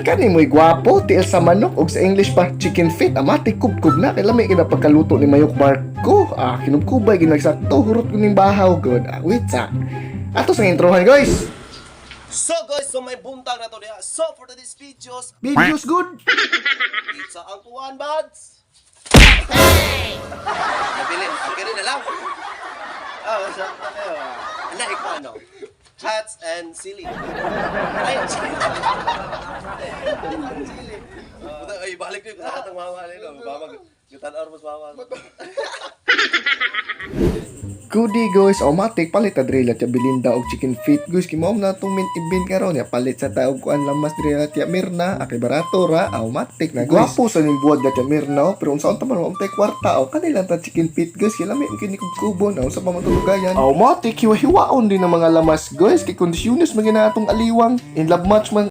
Kani mo'y gwapo, tiil sa manok, og sa English pa, chicken feet. Amati, kubkub na. Kaya lamay kinapagkaluto ni Mayok Marco. Kinubkubay, ginagsakto, hurot ko ning bahaw, good. Wait, sa. Ato sa introhan, guys. So guys, so may buntag na to diha. So for today's videos, Videos good. pizza ang kuhan, buds. Nabilin, okay rin na lang. What's up na kayo? Ano, ikaw ano? Chats and silly. Ay, chili. Ay, balik ko yung kakatang mama nila. Gutan armas mama. Goodie guys, automatic palit ta dre latya Belinda og chicken feet guys kimom na tong mint ibin karon ya palit sa taog kuan lamas dre latya Mirna akay barato ra automatic na guys. Gwapo sa ning buwad latya Mirna pero unsa unta man tay kwarta o kanilang ta chicken feet guys kila may kini kubo na sa pamatulugayan. Automatic hiwa-hiwaon din ang mga lamas guys kay kondisyones man atong aliwang in love match man